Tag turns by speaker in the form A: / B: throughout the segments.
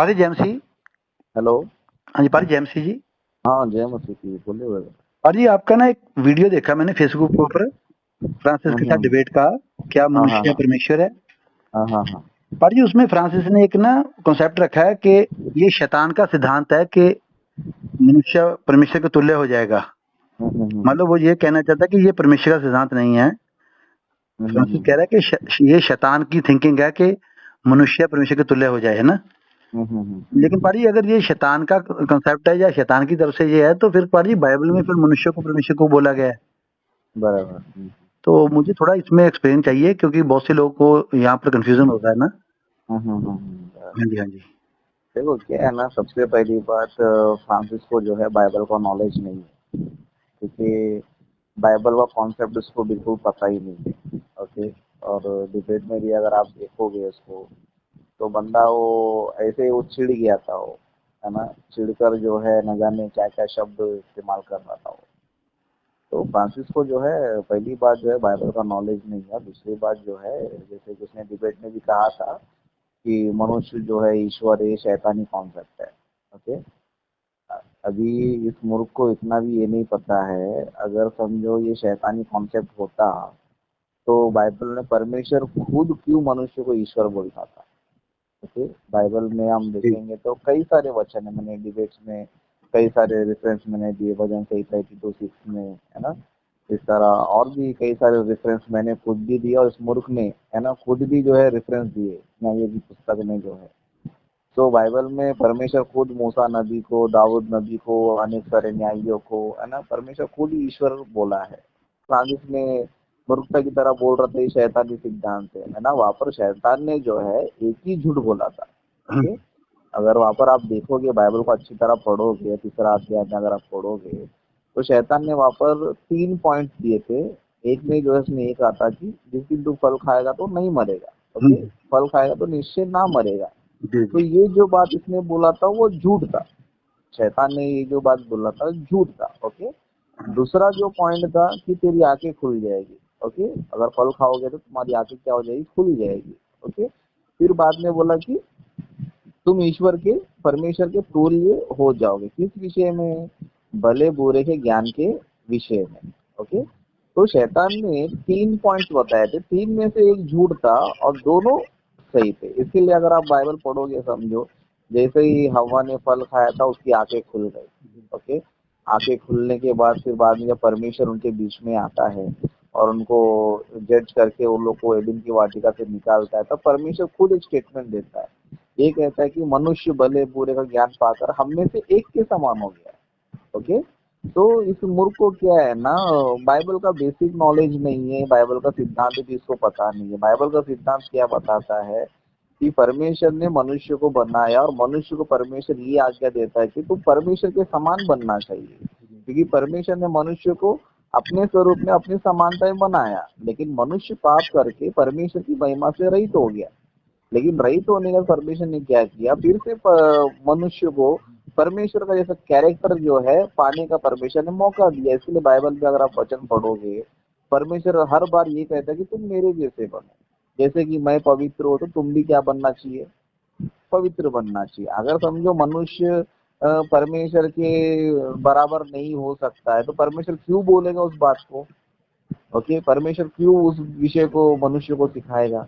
A: पारी JMC.
B: Hello.
A: हाँ जी पारी जेएमसी जी।
B: हाँ जय मसीह की, बोलिए brother।
A: पारी आपका ना एक वीडियो देखा मैंने फेसबुक के ऊपर, फ्रांसिस के साथ
B: हम्म।
A: डिबेट का, क्या
B: हाँ हाँ
A: मनुष्य या
B: हाँ
A: परमेश्वर है।
B: हाँ हाँ हाँ।
A: पारी उसमें फ्रांसिस ने एक ना कॉन्सेप्ट रखा है कि ये शैतान का सिद्धांत है कि मनुष्य परमेश्वर के तुल्य हो जाएगा। मतलब वो ये कहना चाहता है कि ये परमेश्वर का सिद्धांत नहीं है। फ्रांसिस कह रहा है कि ये शैतान की थिंकिंग है कि मनुष्य परमेश्वर के तुल्य हो जाए, है ना। लेकिन पारी अगर ये शैतान का कॉन्सेप्ट है या शैतान की तरफ से ये है, तो फिर पारी बाइबल में फिर मनुष्य को परमेश्वर को बोला गया है।
B: बराबर।
A: तो मुझे थोड़ा इसमें एक्सप्लेन चाहिए, क्योंकि बहुत से लोगों को यहाँ पर कंफ्यूजन होता है ना।
B: बराबर।
A: हाँ जी, हाँ जी।
B: देखो क्या है ना, सबसे पहली बात, फ्रांसिस को जो है बाइबल का नॉलेज नहीं है, क्योंकि बाइबल का कॉन्सेप्ट उसको बिल्कुल पता ही नहीं है। ओके। और डिबेट में भी अगर आप देखोगे उसको, तो बंदा वो ऐसे ही वो चिढ़ गया था वो, है ना। चिढ़कर जो है न जाने क्या क्या शब्द इस्तेमाल कर रहा था वो। तो फ्रांसिस को जो है पहली बात जो है बाइबल का नॉलेज नहीं है। दूसरी बात जो है, जैसे कि उसने डिबेट में भी कहा था कि मनुष्य जो है ईश्वर है, शैतानी कॉन्सेप्ट है। ओके। अभी इस मूर्ख को इतना भी ये नहीं पता है, अगर समझो ये शैतानी कॉन्सेप्ट होता तो बाइबल में परमेश्वर खुद क्यों मनुष्य को ईश्वर बोलता था। ओके। बाइबल में हम
A: जी।
B: देखेंगे तो कई सारे वचन है, मैंने डिबेट्स में कई सारे रेफरेंस मैंने दिए, भजन संहिता 82:6 में, है ना। इस तरह और भी कई सारे रेफरेंस मैंने खुद भी दिए, और इस मूर्ख ने, है ना, खुद भी जो है रेफरेंस दिए न्याय की पुस्तक में जो है। तो बाइबल में परमेश्वर खुद मूसा नबी को, दाऊद नबी को, अनेक सारे न्यायियों को, है ना, परमेश्वर खुद ही ईश्वर बोला है। फ्रांसिस ने मूर्खता की तरह बोल रहे थे शैतानी सिद्धांत है ना। वहां पर शैतान ने जो है एक ही झूठ बोला था।
A: हुँ,
B: ओके। अगर वहां पर आप देखोगे, बाइबल को अच्छी तरह पढ़ोगे, तीसरा अध्याय में अगर आप पढ़ोगे, तो शैतान ने वहां पर 3 पॉइंट दिए थे। एक में जो है उसने ये कहा था कि जिस दिन तू फल खाएगा तो नहीं मरेगा।
A: हुँ।
B: ओके। फल खाएगा तो निश्चय ना मरेगा।
A: जी,
B: तो
A: जी।
B: ये जो बात इसने बोला था वो झूठ था। शैतान ने ये जो बात बोला था झूठ था। ओके।
A: हाँ,
B: दूसरा जो पॉइंट था कि तेरी आंखें खुल जाएगी। ओके। अगर फल खाओगे तो तुम्हारी आंखें क्या हो जाएगी, खुल जाएगी। ओके। फिर बाद में बोला कि तुम ईश्वर के, परमेश्वर के तुल्य हो जाओगे। किस विषय में? भले बुरे के ज्ञान के विषय में। ओके। तो शैतान ने 3 पॉइंट्स बताए थे, तीन में से एक झूठ था और दोनों सही थे। इसके लिए अगर आप बाइबल पढ़ोगे, समझो जैसे ही हवा ने फल खाया था उसकी आंखें खुल गई। ओके। आंखें खुलने के बाद फिर बाद में जब परमेश्वर उनके बीच में आता है और उनको जज करके उन लोग को एडन की वाटिका से निकालता है, तो परमेश्वर खुद एक स्टेटमेंट देता है। ये कहता है कि मनुष्य भले बुरे का ज्ञान पाकर हम में से एक के समान हो गया है। ओके। तो इस मूर्ख को क्या है ना, बाइबल का बेसिक नॉलेज नहीं है, बाइबल का सिद्धांत भी इसको पता नहीं है। बाइबल का सिद्धांत क्या बताता है कि परमेश्वर ने मनुष्य को बनाया और मनुष्य को परमेश्वर ये आज्ञा देता है कि तुम परमेश्वर के समान बनना चाहिए, क्योंकि परमेश्वर ने मनुष्य को अपने स्वरूप में, अपनी समानता में बनाया, लेकिन मनुष्य पाप करके परमेश्वर की महिमा से रहित हो गया। लेकिन रहित होने का परमेश्वर ने क्या किया, फिर से मनुष्य को परमेश्वर का जैसा कैरेक्टर जो है पाने का परमेश्वर ने मौका दिया। इसलिए बाइबल में अगर आप वचन पढ़ोगे, परमेश्वर हर बार ये कहता है कि तुम मेरे जैसे बनो। जैसे कि मैं पवित्र हो तो तुम भी क्या बनना चाहिए, पवित्र बनना चाहिए। अगर समझो मनुष्य परमेश्वर के बराबर नहीं हो सकता है, तो परमेश्वर क्यों बोलेगा उस बात को। ओके। परमेश्वर क्यों उस विषय को मनुष्य को सिखाएगा।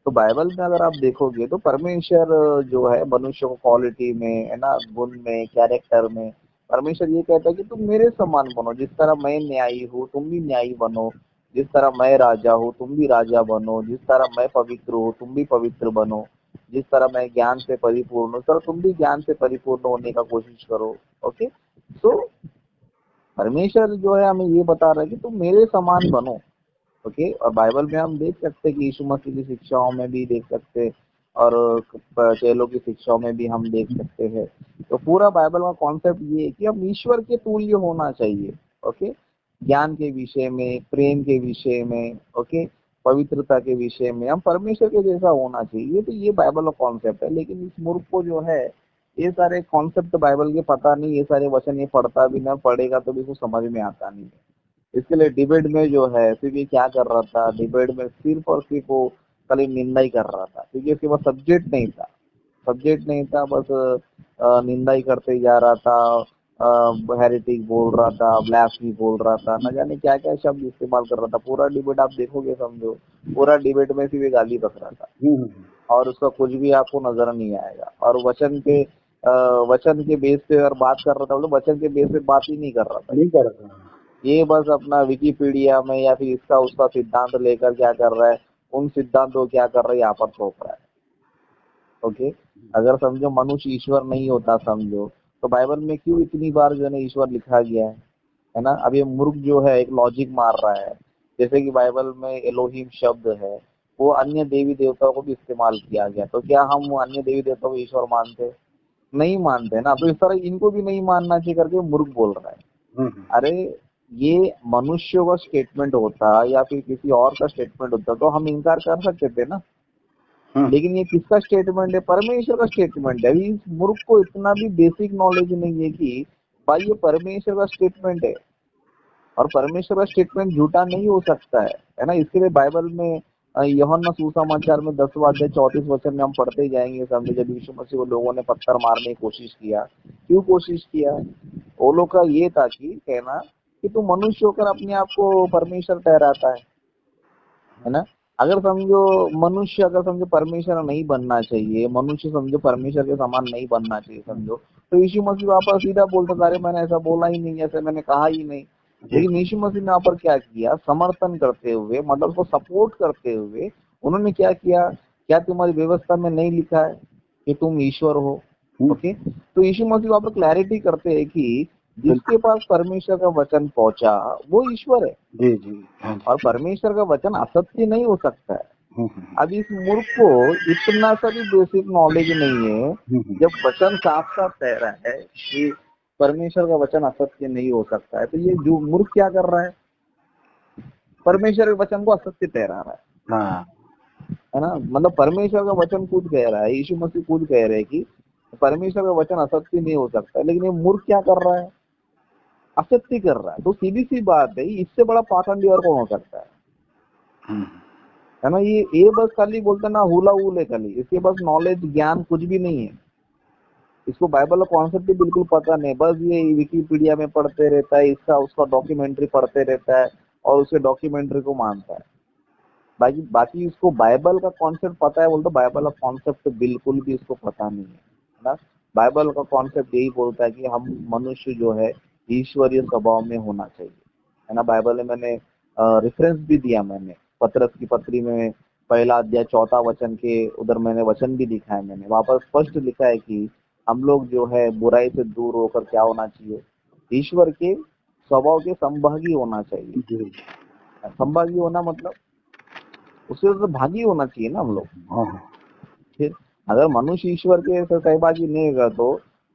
B: तो बाइबल में अगर आप देखोगे तो परमेश्वर जो है मनुष्य को क्वालिटी में, है ना, गुण में, कैरेक्टर में, परमेश्वर ये कहता है कि तुम मेरे समान बनो। जिस तरह मैं न्यायी हूँ तुम भी न्यायी बनो, जिस तरह मैं राजा हूँ तुम भी राजा बनो, जिस तरह मैं पवित्र हूँ तुम भी पवित्र बनो, जिस तरह मैं ज्ञान से परिपूर्ण हूँ, सर तुम भी ज्ञान से परिपूर्ण होने का कोशिश करो। ओके। तो परमेश्वर जो है हमें ये बता रहा है कि तुम मेरे समान बनो। ओके। और बाइबल में हम देख सकते हैं कि यीशु मसीह की शिक्षाओं में भी देख सकते हैं, और चेलों की शिक्षाओं में भी हम देख सकते हैं। तो पूरा बाइबल का कॉन्सेप्ट ये है कि हम ईश्वर के तुल्य होना चाहिए। ओके। ज्ञान के विषय में, प्रेम के विषय में, ओके, पवित्रता के विषय में हम परमेश्वर के जैसा होना चाहिए। तो ये बाइबल का कॉन्सेप्ट है। लेकिन इस मूर्ख को जो है ये सारे कॉन्सेप्ट बाइबल के पता नहीं, ये सारे वचन ये पढ़ता भी ना, पढ़ेगा तो भी इसको समझ में आता नहीं है। इसके लिए डिबेट में जो है सिर्फ ये क्या कर रहा था, डिबेट में सिर्फ और सिर्फ वो खाली निंदा ही कर रहा था, क्योंकि उसके पास सब्जेक्ट नहीं था। सब्जेक्ट नहीं था, बस निंदा ही करते ही जा रहा था, हेरेटिक बोल रहा था, ब्लास्फेमी बोल रहा था, न जाने क्या क्या शब्द इस्तेमाल कर रहा था। पूरा डिबेट आप देखोगे समझो, पूरा डिबेट में सिर्फ गाली बक रहा था और उसका कुछ भी आपको नजर नहीं आएगा। और वचन के बेस पे अगर बात कर रहा था तो वचन के बेस पे बात ही नहीं कर रहा था। ये बस अपना विकिपीडिया में या फिर इसका उसका सिद्धांत लेकर क्या कर रहा है, उन सिद्धांतों क्या कर रहा है यहाँ पर थोप रहा है। ओके, अगर समझो मनुष्य ईश्वर नहीं होता समझो, तो बाइबल में क्यों इतनी बार जो है ईश्वर लिखा गया है ना। अब ये मूर्ख जो है एक लॉजिक मार रहा है, जैसे कि बाइबल में एलोहिम शब्द है, वो अन्य देवी देवताओं को भी इस्तेमाल किया गया, तो क्या हम अन्य देवी देवताओं को ईश्वर मानते? नहीं मानते ना। तो इस तरह इनको भी नहीं मानना चाहिए करके मूर्ख बोल रहा है। अरे ये मनुष्य का स्टेटमेंट होता या फिर किसी और का स्टेटमेंट होता तो हम इनकार कर सकते थे ना, लेकिन ये किसका स्टेटमेंट है? परमेश्वर का स्टेटमेंट है। इस मूर्ख को इतना भी बेसिक नॉलेज नहीं है कि भाई ये परमेश्वर का स्टेटमेंट है और परमेश्वर का स्टेटमेंट झूठा नहीं हो सकता है ना। इसके लिए बाइबल में यूहन्ना सुसमाचार में 10वां अध्याय 34 वचन में हम पढ़ते ही जाएंगे समझे, जब यीशु मसीह को लोगों ने पत्थर मारने की कोशिश किया। क्यों कोशिश किया? वो लोग का ये था कि कहना कि तू मनुष्य होकर अपने आप को परमेश्वर ठहराता है ना। अगर समझो मनुष्य अगर समझो परमेश्वर नहीं बनना चाहिए, मनुष्य समझो परमेश्वर के समान नहीं बनना चाहिए समझो, तो यीशु मसीह वापस सीधा बोलता था, अरे मैंने ऐसा बोला ही नहीं, ऐसे मैंने कहा ही नहीं। लेकिन यीशु मसीह ने यहाँ पर क्या किया? समर्थन करते हुए, मतलब उसको सपोर्ट करते हुए उन्होंने क्या किया? क्या तुम्हारी व्यवस्था में नहीं लिखा है कि तुम ईश्वर हो? ओके, तो यीशु मसीह वहाँ पर क्लैरिटी करते हैं कि जिसके पास परमेश्वर का वचन पहुंचा वो ईश्वर है।
A: जी जी,
B: और परमेश्वर का वचन असत्य नहीं हो सकता है। अब इस मूर्ख को इतना सा भी बेसिक नॉलेज नहीं है, जब वचन साफ साफ कह रहा है कि परमेश्वर का वचन असत्य नहीं हो सकता है, तो ये जो मूर्ख क्या कर रहा है? परमेश्वर के वचन को असत्य ठहरा रहा है ना। मतलब परमेश्वर का वचन खुद कह रहा है, यीशु मसीह खुद कह रहे हैं कि परमेश्वर का वचन असत्य नहीं हो सकता, लेकिन ये मूर्ख क्या कर रहा है? असत्य कर रहा है। तो सीधी सी बात है, इससे बड़ा पाखंडी और कौन हो सकता है ना। ये बस खाली बोलते ना हुला हुल है खाली, इसके पास नॉलेज ज्ञान कुछ भी नहीं है, इसको बाइबल का कॉन्सेप्ट भी बिल्कुल पता नहीं, बस ये विकिपीडिया में पढ़ते रहता है, इसका उसका डॉक्यूमेंट्री पढ़ते रहता है और उसके डॉक्यूमेंट्री को मानता है। बाकी इसको बाइबल का कॉन्सेप्ट पता है बोलते, बाइबल का कॉन्सेप्ट बिल्कुल भी इसको पता नहीं है ना। बाइबल का कॉन्सेप्ट यही बोलता है कि हम मनुष्य जो है ईश्वरीय स्वभाव में होना चाहिए, है ना। बाइबल में मैंने रेफरेंस भी दिया, मैंने पतरस की पत्री में 1 अध्याय 4 वचन के उधर मैंने वचन भी दिखा है, मैंने वहां पर स्पष्ट लिखा है कि हम लोग जो है बुराई से दूर होकर क्या होना चाहिए? ईश्वर के स्वभाव के संभागी होना चाहिए। संभागी होना मतलब उससे तो भागी होना चाहिए ना हम लोग। फिर अगर मनुष्य ईश्वर के सहभागी नहीं होगा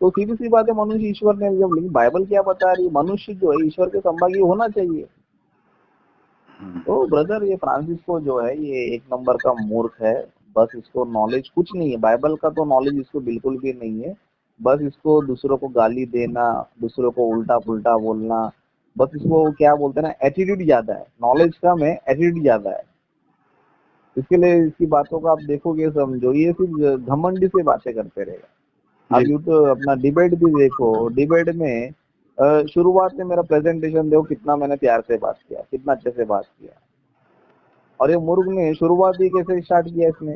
B: तो सीधी सी बात है, मनुष्य ईश्वर ने जब, लेकिन बाइबल क्या बता रही है? मनुष्य जो है ईश्वर के संभागी होना चाहिए। तो ब्रदर ये फ्रांसिस्को जो है ये एक नंबर का मूर्ख है, बस इसको नॉलेज कुछ नहीं है, बाइबल का तो नॉलेज इसको बिल्कुल भी नहीं है। बस इसको दूसरों को गाली देना, दूसरों को उल्टा पुल्टा बोलना, बस इसको क्या बोलते हैं ना, एटीट्यूड ज्यादा है, नॉलेज कम है, एटीट्यूड ज्यादा है। इसके लिए इसकी बातों को आप देखोगे समझो, ये सिर्फ घमंडी से बातें करते रहेगा। आप यूट्यूब अपना डिबेट भी देखो, डिबेट में शुरुआत में मेरा प्रेजेंटेशन देखो, कितना मैंने प्यार से बात किया, कितना अच्छे से बात किया। और ये मूर्ख ने शुरुआत ही कैसे स्टार्ट किया? इसने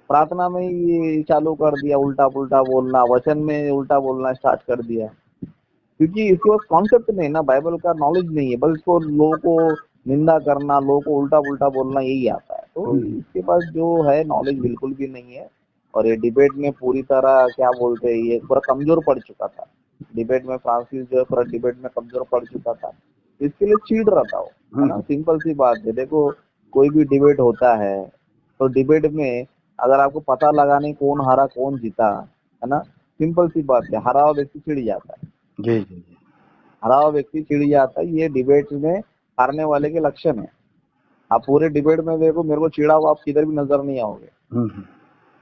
B: प्रार्थना में ही चालू कर दिया उल्टा पुल्टा बोलना, वचन में उल्टा बोलना स्टार्ट कर दिया, क्योंकि इसके पास कॉन्सेप्ट नहीं ना, बाइबल का नॉलेज नहीं है, बस इसको लोगों को निंदा करना, लोगों को उल्टा पुल्टा बोलना यही आता है। तो इसके पास जो है नॉलेज बिल्कुल भी नहीं है। और ये डिबेट में पूरी तरह क्या बोलते हैं, ये पूरा कमजोर पड़ चुका था डिबेट में। फ्रांसिस जो है पूरा डिबेट में कमजोर पड़ चुका था, इसके लिए चीड़ रहा था वो, है ना। सिंपल सी बात है, देखो कोई भी डिबेट होता है तो डिबेट में अगर आपको पता लगाने कौन हारा कौन जीता, है ना, सिंपल सी बात है, हरा हुआ व्यक्ति चिढ़ जाता है। जी, हरा हुआ व्यक्ति चिढ़ जाता है, ये डिबेट में हारने वाले के लक्षण है। आप पूरे डिबेट में देखो, मेरे को चिढ़ा हुआ आप किधर भी नजर नहीं आओगे।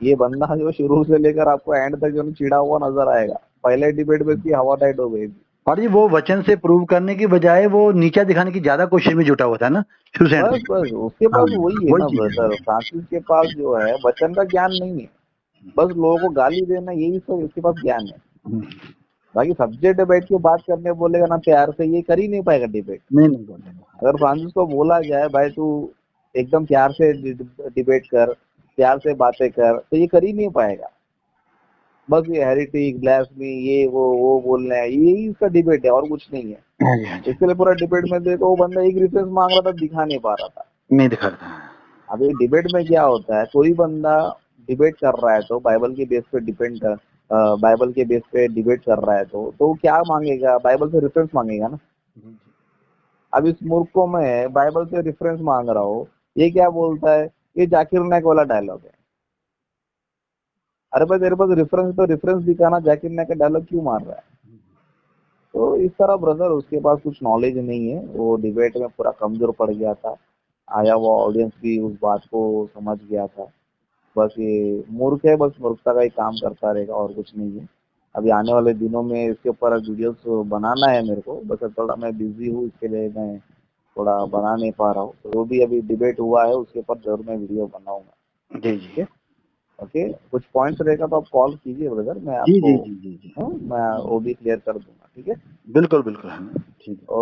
B: ये बंदा जो शुरू से लेकर आपको एंड तक जो चिढ़ा हुआ नजर आएगा, पहले डिबेट में इसकी हवा टाइट हो गई।
A: और ये वो वचन से प्रूव करने की बजाय वो नीचा दिखाने की ज्यादा कोशिश में जुटा हुआ था ना शुरू से।
B: बस उसके पास वही है ना ब्रदर, फ्रांसिस के पास जो है वचन का ज्ञान नहीं है, बस लोगों को गाली देना, यही सब इसके पास ज्ञान है।
A: हम्म,
B: बाकी सब्जेक्ट बैठ के बात करने बोलेगा ना प्यार से, ये कर ही नहीं पाएगा डिबेट।
A: नहीं बोलेगा।
B: अगर फ्रांसिस को बोला जाए भाई तू एकदम प्यार से डिबेट कर, प्यार से बातें कर, तो ये कर ही नहीं पाएगा। बस ये हेरिटिक, ब्लास्फेमी, ये वो बोलना है, यही इसका डिबेट है और कुछ नहीं है।
A: हाँ जी, हाँ जी।
B: इसके लिए पूरा डिबेट में देखो, वो बंदा एक रेफरेंस मांग रहा था, दिखा नहीं पा रहा था।
A: नहीं दिखाता है।
B: अब ये डिबेट में क्या होता है, कोई बंदा डिबेट कर रहा है तो बाइबल के बेस पे बाइबल के बेस पे डिबेट कर रहा है तो क्या मांगेगा, बाइबल से रेफरेंस मांगेगा ना। अब इस मूर्ख को मैं बाइबल से रेफरेंस मांग रहा हूँ, ये क्या बोलता है, ये जाकिर नायक वाला डायलॉग है। अरे भाई तेरे पास रेफरेंस तो रेफरेंस दिखाना, जाकिर नायक का डायलॉग क्यों मार रहा है। तो इस तरह ब्रदर उसके पास कुछ नॉलेज नहीं है, वो डिबेट में पूरा कमजोर पड़ गया था। आया वो ऑडियंस भी उस बात को समझ गया था। बस ये मूर्ख है, बस मूर्खता का ही काम करता रहेगा और कुछ नहीं है। अभी आने वाले दिनों में इसके ऊपर वीडियोस बनाना है मेरे को, बस अब थोड़ा मैं बिजी हूँ, इसके लिए मैं थोड़ा बना नहीं पा रहा हूँ। तो जो भी अभी डिबेट हुआ है उसके ऊपर जरूर मैं वीडियो बनाऊंगा।
A: जी
B: ठीक
A: जी
B: है, ओके। कुछ पॉइंट्स रहेगा तो आप कॉल कीजिए ब्रदर, मैं
A: जी
B: आपको
A: जी जी जी जी
B: मैं वो भी क्लियर कर दूंगा। ठीक है।
A: बिल्कुल बिल्कुल, हाँ, ठीक है।